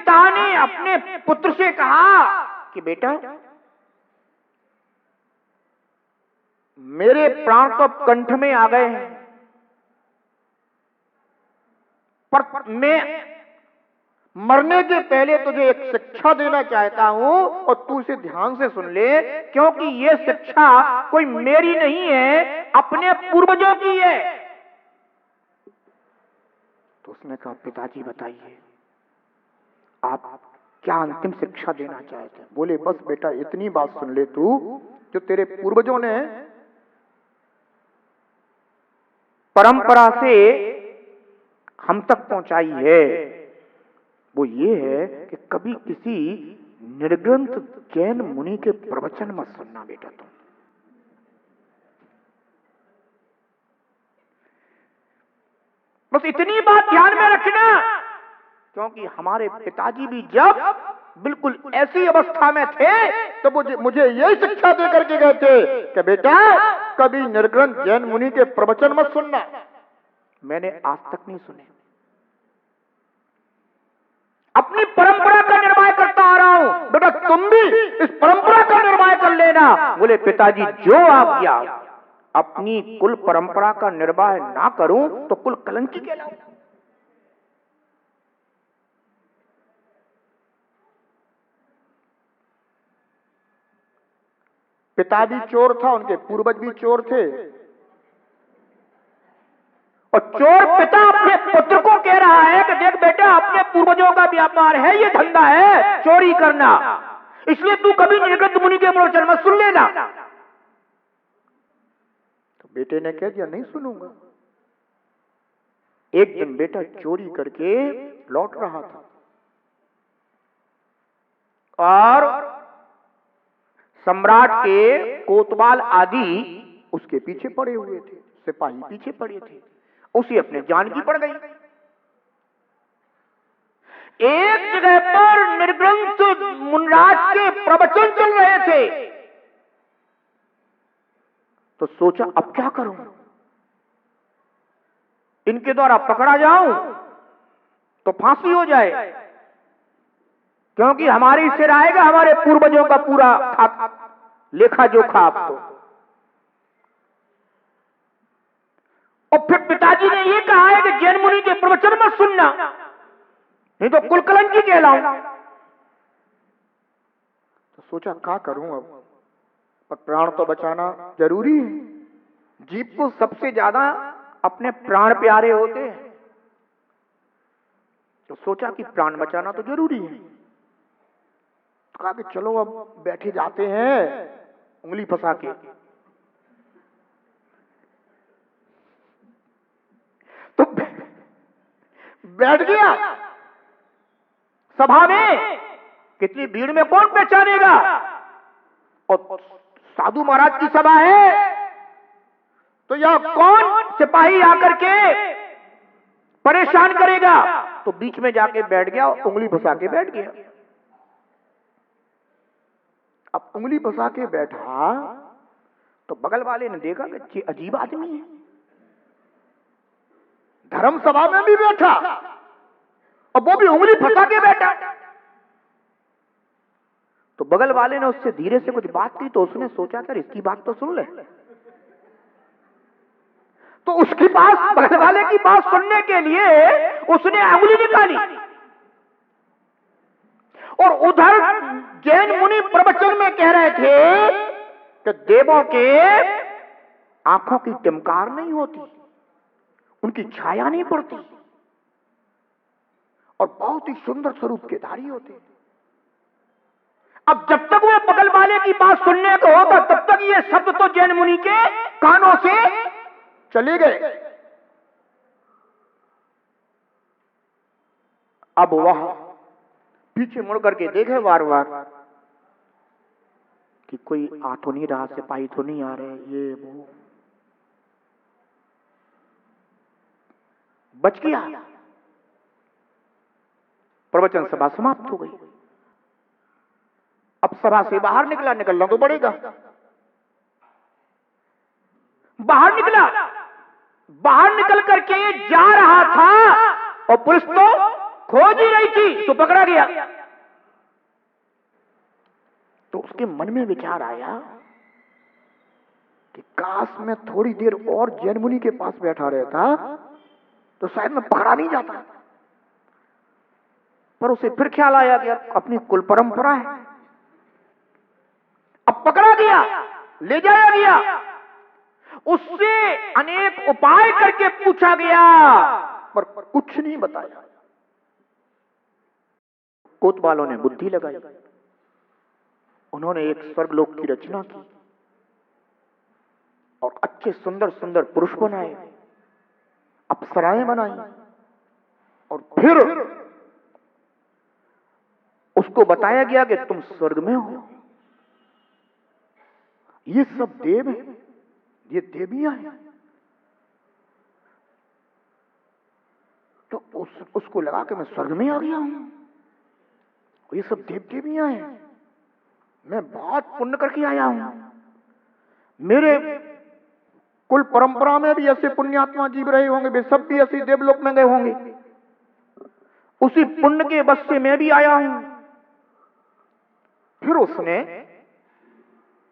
पिता ने अपने पुत्र से कहा कि बेटा, मेरे प्राण तो कंठ में आ गए हैं, पर मैं मरने के पहले तुझे एक शिक्षा देना चाहता हूं और तू इसे ध्यान से सुन ले, क्योंकि यह शिक्षा कोई मेरी नहीं है, अपने पूर्वजों की है। तो उसने कहा, पिताजी बताइए, आप क्या अंतिम शिक्षा देना चाहते हैं? बोले, बस बेटा इतनी बात सुन ले तू, जो तेरे पूर्वजों ने परंपरा से हम तक पहुंचाई है, वो ये है कि कभी किसी निर्ग्रंथ जैन मुनि के प्रवचन मत सुनना बेटा तुम। बस इतनी बात ध्यान में रखना, क्योंकि हमारे पिताजी भी जब बिल्कुल ऐसी अवस्था में थे तो मुझे यही शिक्षा दे करके गए थे कि बेटा, कभी निर्ग्रंथ जैन मुनि के प्रवचन मत सुनना। मैंने आज तक नहीं सुने। अपनी परंपरा का निर्वाह करता आ रहा हूं, बेटा तुम भी इस परंपरा का निर्वाह कर लेना। बोले, पिताजी जो आज्ञा। अपनी कुल परंपरा का निर्वाह ना करूं तो कुल कलंकी कहलाऊं। पिता भी चोर था, उनके पूर्वज भी चोर थे, और चोर पिता अपने पुत्र को कह रहा है कि देख बेटा, अपने पूर्वजों का व्यापार है, ये धंधा है चोरी करना, इसलिए तू कभी निर्ग्रंथ मुनि के प्रवचन मत सुन लेना। तो बेटे ने कह दिया, नहीं सुनूंगा। एक दिन बेटा चोरी करके लौट रहा था और सम्राट के कोतवाल आदि उसके पीछे पड़े हुए थे, सिपाही पीछे पड़े थे, उसे अपने जान की पड़ गई। एक जगह पर निर्ग्रंथ मुनराज के प्रवचन चल रहे थे, तो सोचा अब क्या करूं, इनके द्वारा पकड़ा जाऊं तो फांसी हो जाए, क्योंकि हमारी सिर आएगा हमारे पूर्वजों का पूरा लेखा जोखा। आप तो और फिर पिताजी ने यह कहा है कि जैन मुनि के प्रवचन मत सुनना, नहीं तो कुल कलंकी कहलाऊं। तो सोचा क्या करूं अब, पर प्राण तो बचाना जरूरी है। जीव को सबसे ज्यादा अपने प्राण प्यारे होते हैं, तो सोचा कि प्राण बचाना तो जरूरी है। तो कहा कि चलो अब बैठे जाते हैं उंगली फंसा के। तो बैठ गया सभा में, कितनी भीड़ में कौन पहचानेगा, और साधु महाराज की सभा है, तो यह कौन सिपाही आकर के परेशान करेगा। तो बीच में जाके बैठ गया, उंगली फंसा के बैठ गया। अब उंगली फंसा के बैठा तो बगल वाले ने देखा कि अजीब आदमी है, धर्म सभा में भी बैठा और वो भी उंगली फंसा के बैठा। तो बगल वाले ने उससे धीरे से कुछ बात की, तो उसने सोचा कर इसकी बात तो सुन ले। तो उसके पास बगल वाले की बात सुनने के लिए उसने उंगली निकाली, और उधर जैन मुनि प्रवचन में कह रहे थे कि देवों के आंखों की टिमकार नहीं होती, उनकी छाया नहीं पड़ती, और बहुत ही सुंदर स्वरूप के धारी होते। अब जब तक वो बगल वाले की बात सुनने को होगा, तब तक ये शब्द तो जैन मुनि के कानों से चले गए। अब वह पीछे मुड़ करके देखे बार बार कि कोई आ तो नहीं रहा, सिपाही तो नहीं आ रहे, ये वो। बच गया, प्रवचन सभा समाप्त हो गई। अब सभा से बाहर निकलना तो पड़ेगा। बाहर निकल करके जा रहा था, और पुलिस तो खोज ही रही थी तो पकड़ा गया। तो उसके मन में विचार आया कि काश मैं थोड़ी देर और जैन मुनि के पास बैठा रहता तो शायद मैं पकड़ा नहीं जाता। पर उसे फिर ख्याल आया कि अपनी कुल परंपरा है, अब पकड़ा गया, ले जाया गया। उससे अनेक उपाय करके पूछा गया पर कुछ नहीं बताया। कोतवालों ने बुद्धि लगाई, उन्होंने एक स्वर्गलोक की रचना की और अच्छे सुंदर सुंदर पुरुष बनाए, अप्सराएं बनाई और फिर उसको बताया गया कि तुम स्वर्ग में हो, ये सब देव हैं, ये देवियां हैं। तो उसको लगा कि मैं स्वर्ग में आ गया हूं, ये सब देव देवियां हैं, मैं बहुत पुण्य करके आया हूं, मेरे कुल परंपरा में भी ऐसे पुण्यात्मा जीव रहे होंगे, वे सब भी ऐसे देवलोक में गए होंगे, उसी पुण्य के बस से मैं भी आया हूं। फिर उसने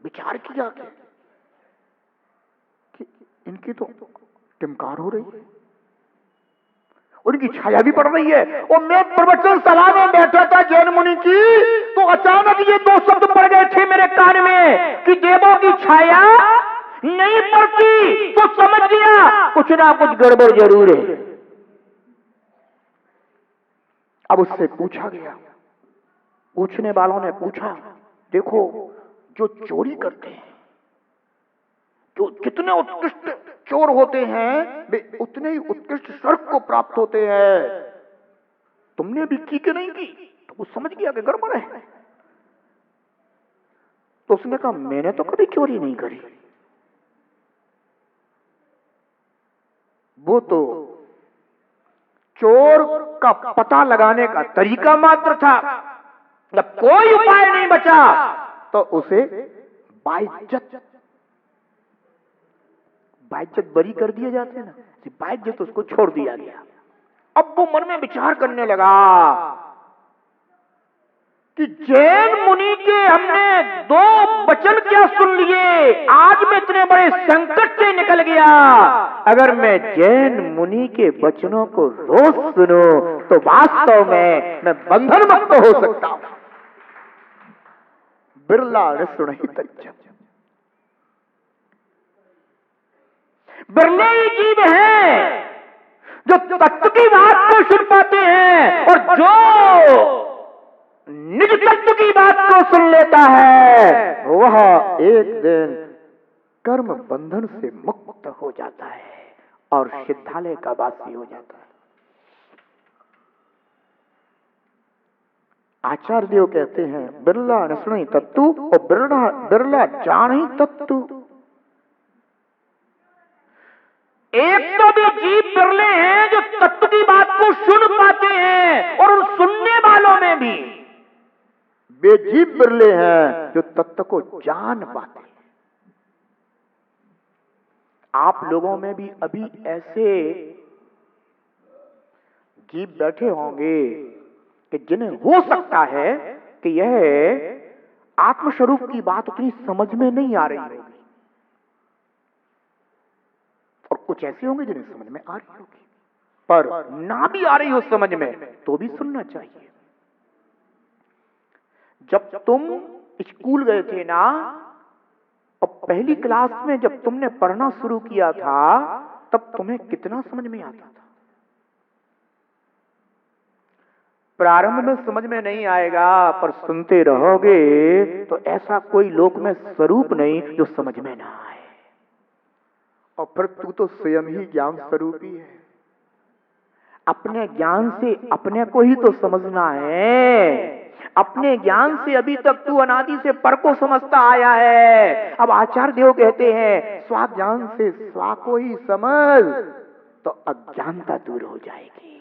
विचार किया कि इनकी तो टिमकार हो रही है, उनकी छाया भी पड़ रही है। और मैं प्रवचन सभा में बैठा था जैन मुनि की, तो अचानक ये दो शब्द पड़ गए थे मेरे कान में कि देवों की छाया नहीं पड़ती। तो समझ गया कुछ ना कुछ गड़बड़ जरूर है। अब उससे पूछा गया, पूछने वालों ने पूछा, देखो जो चोरी करते हैं, जो जितने उत्कृष्ट चोर होते हैं वे उतने ही उत्कृष्ट स्वर्ग को प्राप्त होते हैं, तुमने भी की कि नहीं की? तो वो समझ गया कि गड़बड़ है। तो उसने कहा मैंने तो कभी चोरी नहीं करी, वो तो चोर का पता लगाने का तरीका मात्र था, जब कोई उपाय नहीं बचा तो उसे बाइज्जत बरी कर दिए जाते हैं ना, बाइज्जत उसको छोड़ दिया गया। अब वो मन में विचार करने लगा कि जैन मुनि के हमने दो वचन क्या सुन लिए, आज मैं इतने बड़े संकट से निकल गया। अगर मैं जैन मुनि के वचनों को रोज सुनूं तो वास्तव में मैं बंधन मुक्त हो सकता हूं। बिरला ऋषि बिरले ही जीव हैं जो तत्व की बात को सुन पाते हैं, और जो निज तत्व की बात को सुन लेता है वह एक दिन कर्म बंधन से मुक्त हो जाता है और सिद्धालय का वासी हो जाता है। आचार्य देव कहते हैं बिरला नसणि तत्तु और बिरला जानि तत्तु। एक तो भी जीव बिरले हैं जो तत्व की बात को सुन पाते हैं, और उन सुनने वालों में भी वे जीव बिरले हैं जो तत्व को जान पाते हैं। आप लोगों में भी अभी ऐसे जीव बैठे होंगे कि जिन्हें हो सकता है कि यह आत्मस्वरूप की बात उतनी समझ में नहीं आ रही होगी, और कुछ ऐसे होंगे जिन्हें समझ में आ रही होगी, पर ना भी आ रही हो समझ में तो भी सुनना चाहिए। जब तुम स्कूल गए थे ना, और पहली क्लास में जब तुमने पढ़ना शुरू किया था, तब तुम्हें कितना समझ में आता था? प्रारंभ में समझ में नहीं आएगा, पर सुनते रहोगे तो ऐसा कोई लोक में स्वरूप नहीं जो समझ में ना आए। और फिर तू तो स्वयं ही ज्ञान स्वरूप ही है, अपने ज्ञान से अपने को ही तो समझना है। अपने ज्ञान से अभी तक तू अनादि से पर को समझता आया है। अब आचार्य देव कहते हैं स्वा ज्ञान से स्वा को ही समझ तो अज्ञानता दूर हो जाएगी,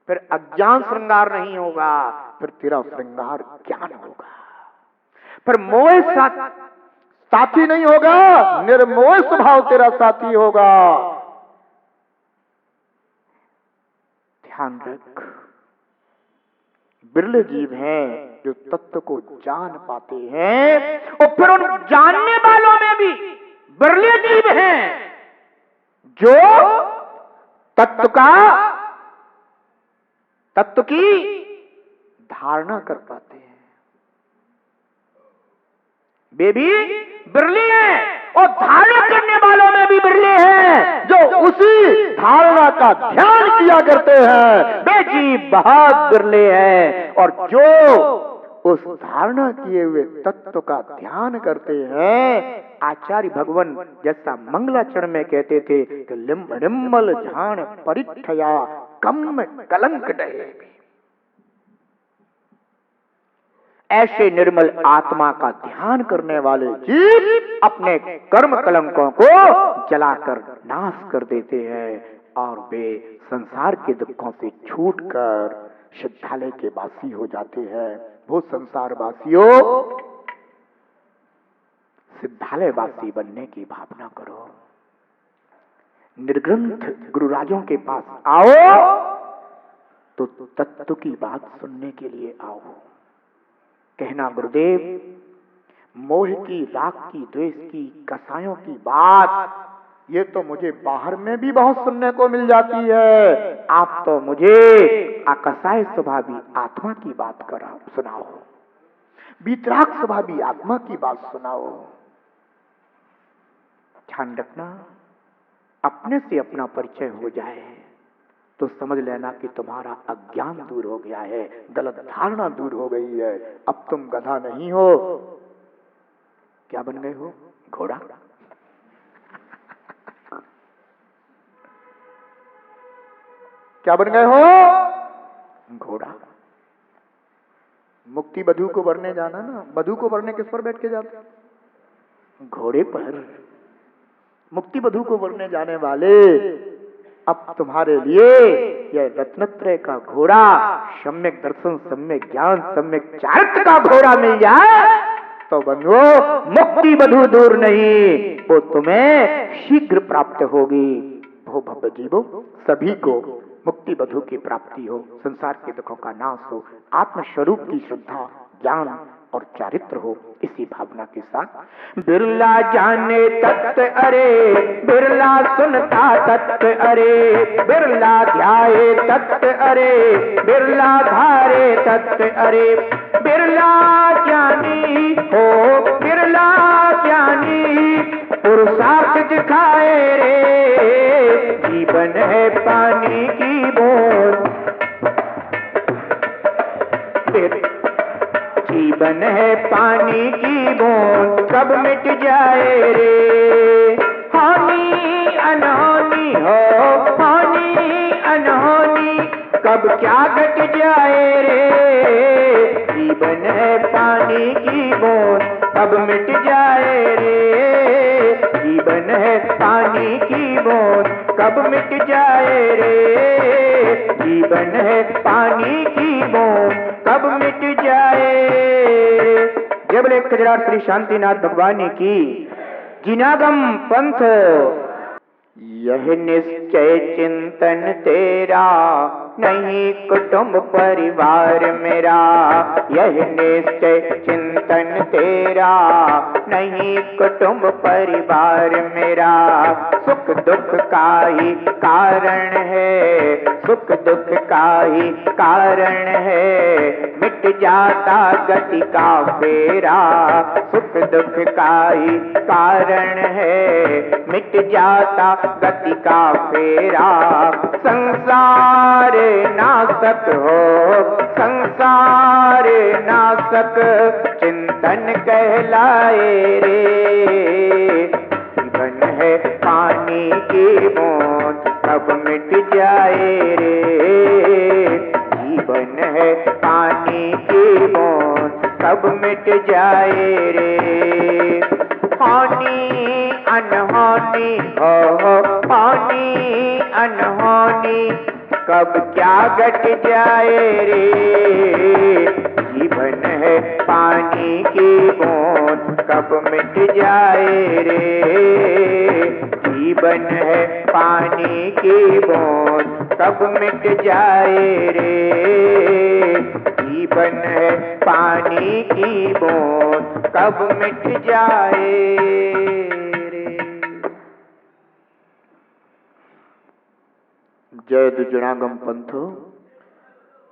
फिर अज्ञान श्रृंगार नहीं होगा, फिर तेरा श्रृंगार ज्ञान होगा, फिर मोह साथी नहीं होगा, निर्मोह स्वभाव तेरा साथी होगा। ध्यान रख। बिरले जीव हैं जो तत्व को जान पाते हैं, और फिर उन जानने वालों में भी बिरले जीव हैं जो तत्व की धारणा कर पाते हैं। वे भी बिरले हैं, और धारणा करने वालों में भी बिरले हैं जो उसी धारणा का ध्यान किया करते हैं। वे जीव बहुत बिरले हैं, और जो उस धारणा किए हुए तत्व का ध्यान करते हैं, आचार्य भगवान जैसा मंगलाचरण में कहते थे कि निर्मल झाण परिठया कम कलंक डहे। ऐसे निर्मल आत्मा का ध्यान करने वाले जीव अपने कर्म कलंकों को जलाकर नाश कर देते हैं, और वे संसार के दुखों से छूटकर सिद्धालय के वासी हो जाते हैं। वो संसार वासियों, सिद्धालय वासी बनने की भावना करो। निर्ग्रंथ गुरुराजों के पास आओ तो तत्व की बात सुनने के लिए आओ। कहना गुरुदेव, मोह की, राग की, द्वेष की, कसायों की बात ये तो मुझे बाहर में भी बहुत सुनने को मिल जाती है, आप तो मुझे अकसाय स्वभावी आत्मा की बात सुनाओ, वितराग स्वभावी आत्मा की बात सुनाओ। ध्यान रखना, अपने से अपना परिचय हो जाए तो समझ लेना कि तुम्हारा अज्ञान दूर हो गया है, गलत धारणा दूर हो गई है। अब तुम गधा नहीं हो, क्या बन गए हो? घोड़ा। क्या बन गए हो? घोड़ा। मुक्ति बधू को भरने जाना ना, बधू को भरने किस पर बैठ के जाते? घोड़े पर। मुक्ति बधू को भरने जाने वाले, अब तुम्हारे लिए यह रत्नत्रय का घोड़ा, सम्यक दर्शन, सम्यक ज्ञान, सम्यक चारित्र का घोड़ा मिल जाए तो बंधुओ, मुक्ति बधू दूर नहीं, वो तुम्हें शीघ्र प्राप्त होगी। भो भव जीवो, सभी को मुक्ति बधू की प्राप्ति हो, संसार के दुखों का नाश हो, आत्मस्वरूप की शुद्धा, ज्ञान और चारित्र हो। इसी भावना के साथ बिरला जाने तत्व अरे, बिरला सुनता तत्व अरे, बिरला ध्याये तत्व अरे, बिरला धारे तत्व अरे, बिरला ज्ञानी हो, बिरला ज्ञानी पुरुषार्थ दिखाए रे, जीवन है पानी की बूंद, जीवन है पानी की बूंद, कब मिट जाए रे। हानि अनहोनी हो, हानि अनहोनी, कब क्या घट जाए रे। जीवन है पानी की बूंद, कब मिट जाए रे। जीवन है पानी की बूंद, कब मिट जाए रे। जीवन है पानी की बूंद, कब मिट जाए। जय बोले खजरार श्री शांतिनाथ भगवान की। जिनागम पंथ। यह निश्चय चिंतन तेरा, नहीं कुटुंब परिवार मेरा। यह निश्चय चिंतन तेरा, नहीं कुटुंब परिवार मेरा। सुख दुख का ही कारण है, सुख दुख का ही कारण है, मिट जाता गति का फेरा। सुख दुख का ही कारण है, मिट जाता गति का फेरा। संसार नाशक हो, संसार नाशक चिंतन कहलाए रे। जीवन है पानी की बूंद, कब मिट जाए रे। जीवन है पानी की बूंद, कब मिट जाए रे। हानि अनहोनी हो, हानि अनहोनी, कब क्या घट जाए रे। जीवन है पानी की बूंद, कब मिट जाए रे। जीवन है पानी की बूंद, कब मिट जाए रे। की बूंद कब मिट जाए रे। जय दुजनागम पंथ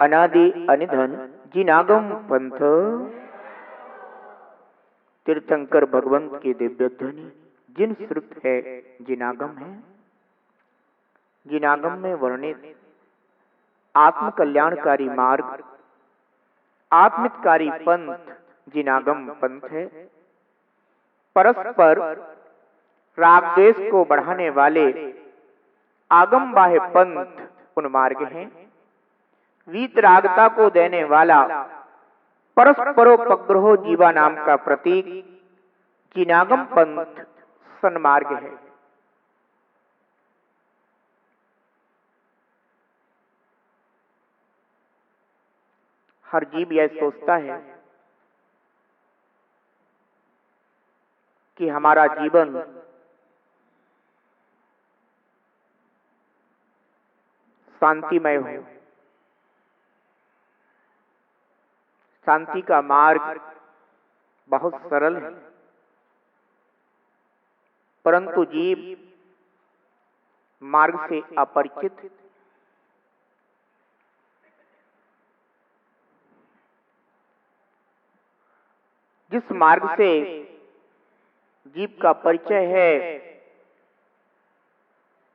अनादि अनिधन जिनागम पंथ। तीर्थंकर भगवंत की दिव्य ध्वनि जिन श्रुत है जिनागम है। जिनागम में वर्णित आत्म कल्याणकारी मार्ग आत्मितकारी पंथ जिनागम पंथ है। परस्पर राग द्वेष को बढ़ाने वाले आगम बाह्य पंथ उन्मार्ग हैं। वीतरागता को देने वाला परस्परोपग्रहो जीवा नाम का प्रतीक जिनागम पंथ सन्मार्ग है। हर जीव यह सोचता है कि हमारा जीवन शांतिमय हो। शांति का मार्ग बहुत सरल है, परंतु जीव मार्ग से अपरिचित है। जिस मार्ग से जीव का परिचय है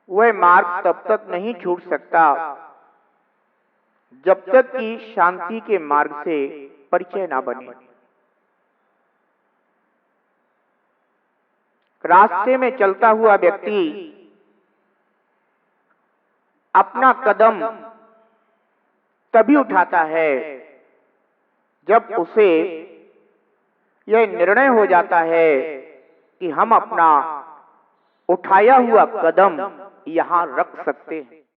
वह मार्ग तब तक नहीं छूट सकता जब तक कि शांति के मार्ग से परिचय ना बने। रास्ते में चलता हुआ व्यक्ति अपना कदम तभी उठाता है जब उसे यह निर्णय हो जाता है कि हम अपना उठाया हुआ कदम यहां रख सकते हैं।